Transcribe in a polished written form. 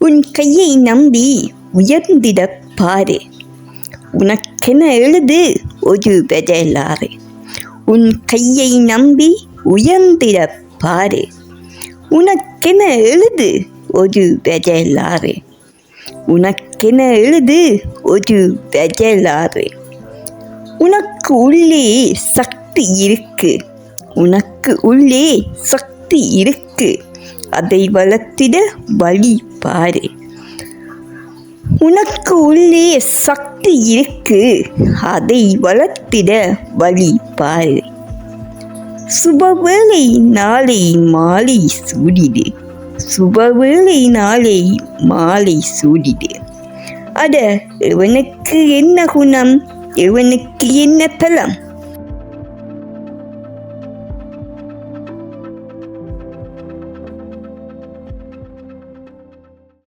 உன் கையை நம்பி உயர்ந்திடப் பாரு. உனக்கென எழுது ஒரு வரலாறு. உன் கையை நம்பி உயர்ந்திடப் பாரு. உனக்கென எழுது ஒரு வரலாறு. உனக்கென எழுது ஒரு வரலாறு. உனக்கு உள்ளே சக்தி இருக்கு. உனக்கு உள்ளே சக்தி இருக்கு. அதை வளர்த்திட வழி பாரு. உனக்கு உள்ளே சக்தி இருக்கு. அதை வளர்த்திட வழி பாரு. சுபவேளை நாளை மாலை சூடிடு. சுபவேளை நாளை மாலை சூடிடு. அட, இவனுக்கு என்ன குணம், இவனுக்கு என்ன பலம்?